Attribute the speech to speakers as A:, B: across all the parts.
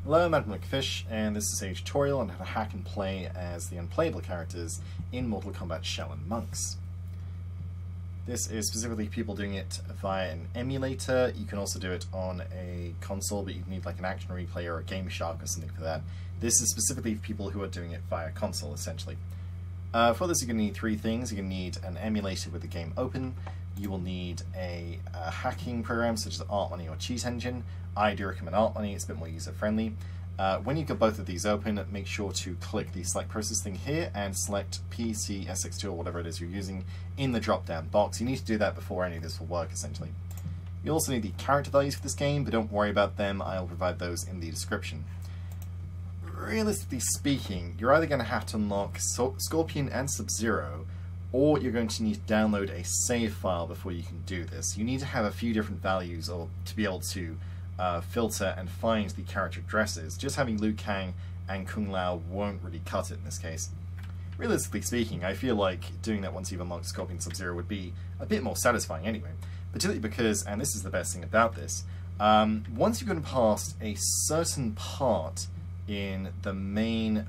A: Hello, I'm Adam McFish, and this is a tutorial on how to hack and play as the unplayable characters in Mortal Kombat Shaolin Monks. This is specifically people doing it via an emulator. You can also do it on a console, but you need like an Action Replay or a Game Shark or something for that. This is specifically for people who are doing it via console, essentially. For this, you're going to need three things. You're going to need an emulator with the game open. You will need a hacking program such as ArtMoney or Cheat Engine. I do recommend ArtMoney, it's a bit more user-friendly. When you've got both of these open, make sure to click the select process thing here and select PC, SX2 or whatever it is you're using in the drop-down box. You need to do that before any of this will work, essentially. You also need the character values for this game, but don't worry about them, I'll provide those in the description. Realistically speaking, you're either going to have to unlock Scorpion and SubZero, or you're going to need to download a save file before you can do this. You need to have a few different values or to be able to filter and find the character addresses. Just having Liu Kang and Kung Lao won't really cut it in this case. Realistically speaking, I feel like doing that once you've unlocked Scorpion and SubZero would be a bit more satisfying anyway. Particularly because, and this is the best thing about this, once you've gone past a certain part in the main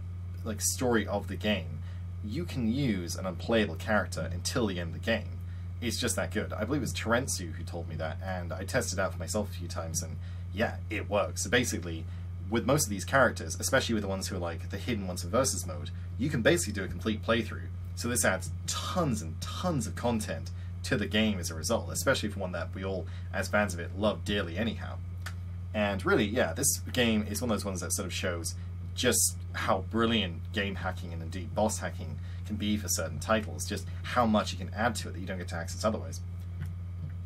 A: story of the game, you can use an unplayable character until the end of the game. It's just that good. I believe it was Terensu who told me that, and I tested it out for myself a few times, and yeah, it works. So basically, with most of these characters, especially with the ones who are like the hidden ones in versus mode, you can basically do a complete playthrough. So this adds tons and tons of content to the game as a result, especially for one that we all, as fans of it, love dearly anyhow. And really, yeah, this game is one of those ones that sort of shows just how brilliant game hacking and indeed boss hacking can be for certain titles, just how much you can add to it that you don't get to access otherwise.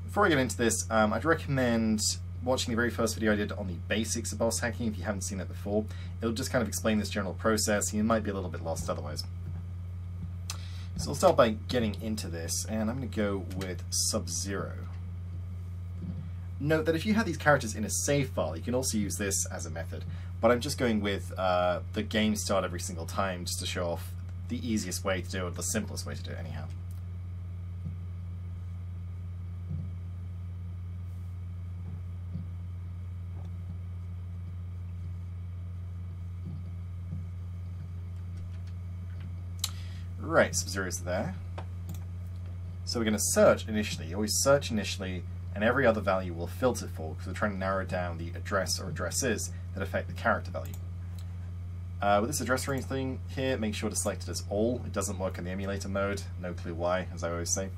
A: Before I get into this, I'd recommend watching the very first video I did on the basics of boss hacking if you haven't seen that before. It'll just kind of explain this general process, and you might be a little bit lost otherwise. So I'll start by getting into this, and I'm going to go with SubZero. Note that if you have these characters in a save file, you can also use this as a method, but I'm just going with the game start every single time just to show off the easiest way to do it, the simplest way to do it anyhow. Right, SubZero's there. So we're going to search initially. You always search initially, and every other value will filter for, because we're trying to narrow down the address or addresses that affect the character value. With this address range thing here, make sure to select it as all. It doesn't work in the emulator mode, no clue why, as I always say.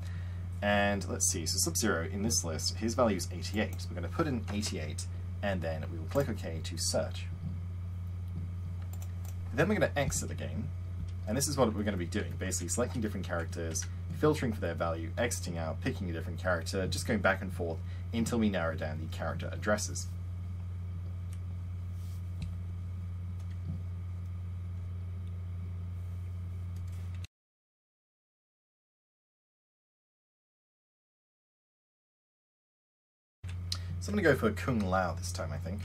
A: And let's see, so SubZero in this list, his value is 88. So we're going to put in 88, and then we will click OK to search. Then we're going to exit the game, and this is what we're going to be doing, basically selecting different characters, filtering for their value, exiting out, picking a different character, just going back and forth until we narrow down the character addresses. So I'm going to go for Kung Lao this time, I think.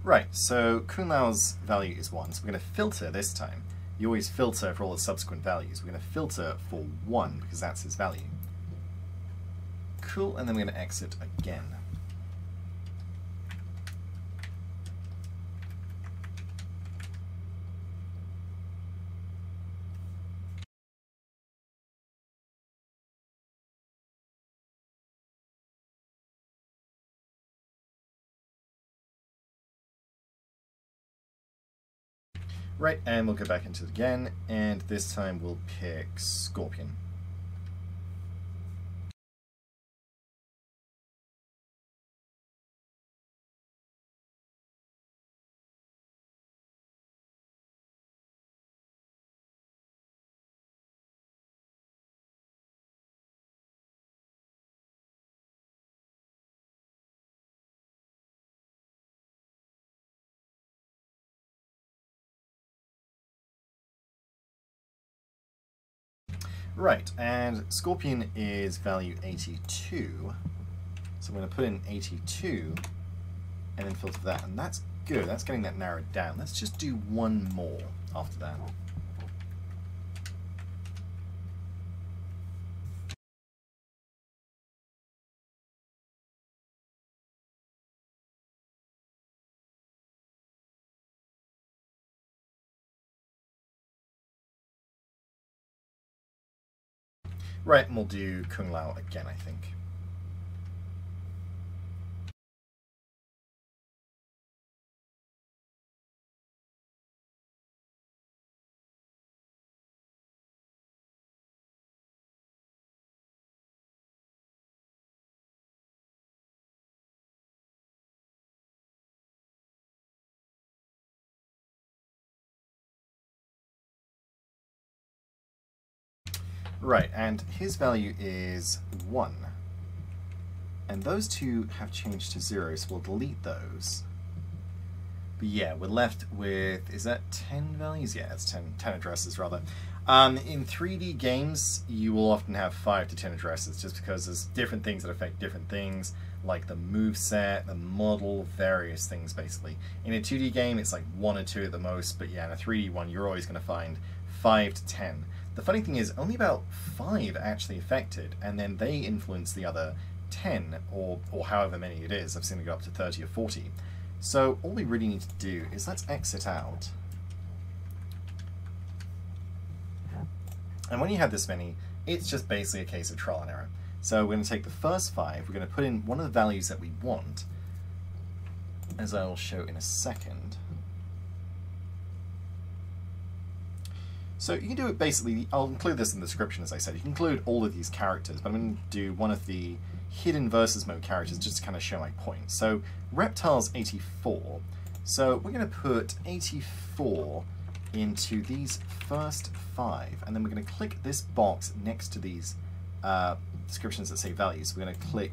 A: Right, so Kung Lao's value is 1, so we're going to filter this time. You always filter for all the subsequent values. We're going to filter for 1, because that's his value. Cool, and then we're going to exit again. Right, and we'll go back into it again, and this time we'll pick Scorpion. Right, and Scorpion is value 82. So I'm going to put in 82 and then filter that. And that's good. That's getting that narrowed down. Let's just do one more after that. Right, and we'll do Kung Lao again, I think. Right, and his value is 1. And those two have changed to 0, so we'll delete those. But yeah, we're left with, is that 10 values? Yeah, it's 10 addresses, rather. In 3D games, you will often have 5 to 10 addresses, just because there's different things that affect different things, like the moveset, the model, various things, basically. In a 2D game, it's like 1 or 2 at the most, but yeah, in a 3D one, you're always going to find 5 to 10. The funny thing is, only about 5 are actually affected, and then they influence the other 10, or however many it is. I've seen it go up to 30 or 40. So all we really need to do is let's exit out. And when you have this many, it's just basically a case of trial and error. So we're going to take the first 5, we're going to put in one of the values that we want, as I will show in a second. So you can do it basically, I'll include this in the description as I said, you can include all of these characters, but I'm going to do one of the hidden versus mode characters just to kind of show my point. So Reptile's 84, so we're going to put 84 into these first 5, and then we're going to click this box next to these descriptions that say values. We're going to click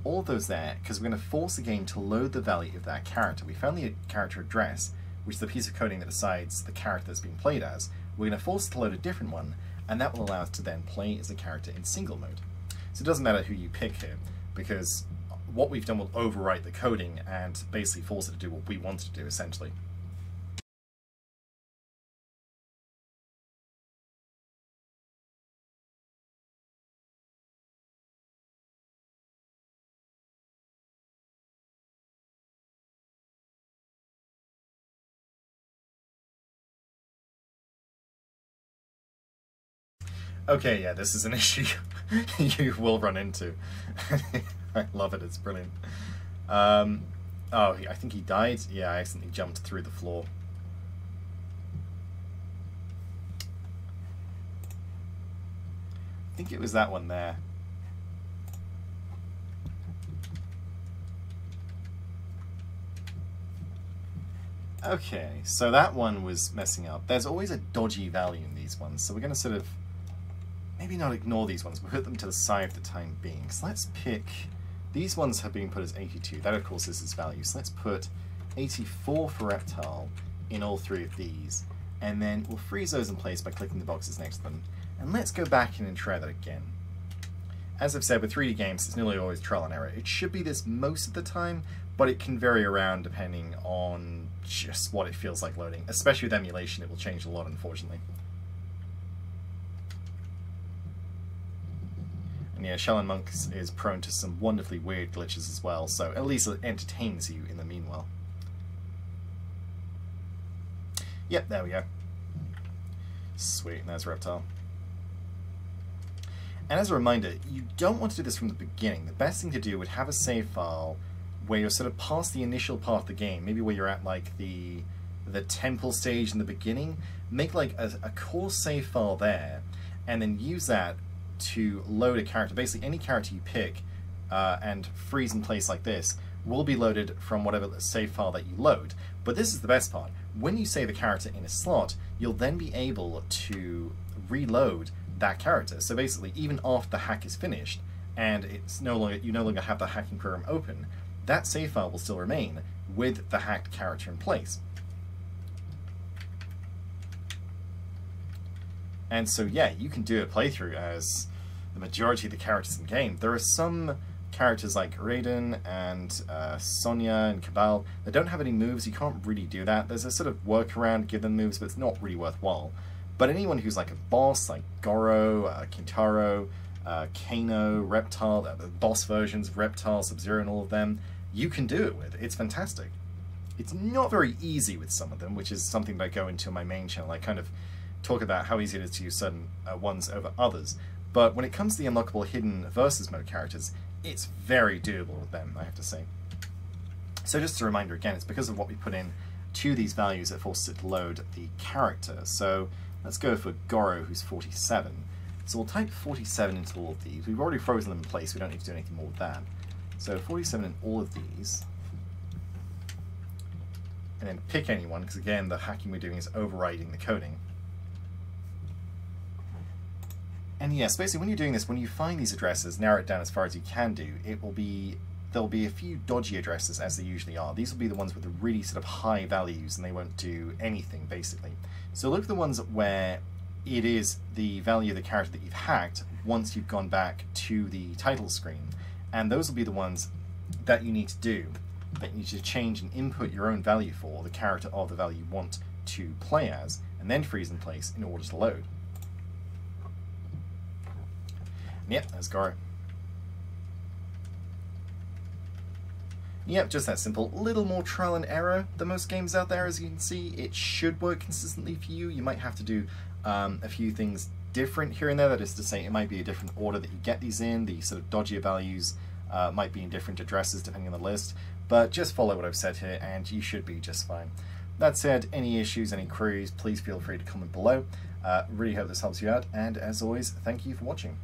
A: all of those there, because we're going to force the game to load the value of that character. We found the character address, which is the piece of coding that decides the character that's being played as. We're going to force it to load a different one, and that will allow us to then play as a character in single mode. So it doesn't matter who you pick here, because what we've done will overwrite the coding and basically force it to do what we want it to do, essentially. Okay, yeah, this is an issue you will run into. I love it, it's brilliant. Oh, I think he died. Yeah, I accidentally jumped through the floor. I think it was that one there. Okay, so that one was messing up. There's always a dodgy value in these ones, so we're going to sort of maybe not ignore these ones, but put them to the side for the time being. So let's pick, these ones have been put as 82, that of course is its value, so let's put 84 for Reptile in all 3 of these, and then we'll freeze those in place by clicking the boxes next to them. And let's go back in and try that again. As I've said, with 3D games, it's nearly always trial and error. It should be this most of the time, but it can vary around depending on just what it feels like loading. Especially with emulation, it will change a lot, unfortunately. And yeah, Shaolin Monks is prone to some wonderfully weird glitches as well, so at least it entertains you in the meanwhile. Yep, there we go. Sweet, and there's Reptile. And as a reminder, you don't want to do this from the beginning. The best thing to do would have a save file where you're sort of past the initial part of the game, maybe where you're at like the temple stage in the beginning. Make like a core save file there, and then use that to load a character. Basically, any character you pick and freeze in place like this will be loaded from whatever save file that you load. But this is the best part. When you save a character in a slot, you'll then be able to reload that character. So basically, even after the hack is finished and it's you no longer have the hacking program open, that save file will still remain with the hacked character in place. And so yeah, you can do a playthrough as the majority of the characters in the game. There are some characters like Raiden and Sonya and Kabal that don't have any moves. You can't really do that. There's a sort of workaround, give them moves, but it's not really worthwhile. But anyone who's like a boss, like Goro, Kintaro, Kano, Reptile, the boss versions, Reptile, SubZero, and all of them, you can do it with. It's fantastic. It's not very easy with some of them, which is something that I go into on my main channel. I kind of talk about how easy it is to use certain ones over others. But when it comes to the unlockable hidden versus mode characters, it's very doable with them, I have to say. So just a reminder again, it's because of what we put in to these values that forces it to load the character. So let's go for Goro, who's 47. So we'll type 47 into all of these. We've already frozen them in place, we don't need to do anything more with that. So 47 in all of these. And then pick anyone, because again, the hacking we're doing is overriding the coding. And yes, basically when you're doing this, when you find these addresses, narrow it down as far as you can do, there'll be a few dodgy addresses, as there usually are. These will be the ones with the really sort of high values, and they won't do anything, basically. So look for the ones where it is the value of the character that you've hacked once you've gone back to the title screen. And those will be the ones that you need to do, that you need to change and input your own value for, the character of the value you want to play as, and then freeze in place in order to load. Yep, there's Goro. Yep, just that simple. Little more trial and error than most games out there, as you can see. It should work consistently for you. You might have to do a few things different here and there. That is to say, it might be a different order that you get these in. The sort of dodgier values might be in different addresses depending on the list. But just follow what I've said here and you should be just fine. That said, any issues, any queries, please feel free to comment below. Really hope this helps you out. And as always, thank you for watching.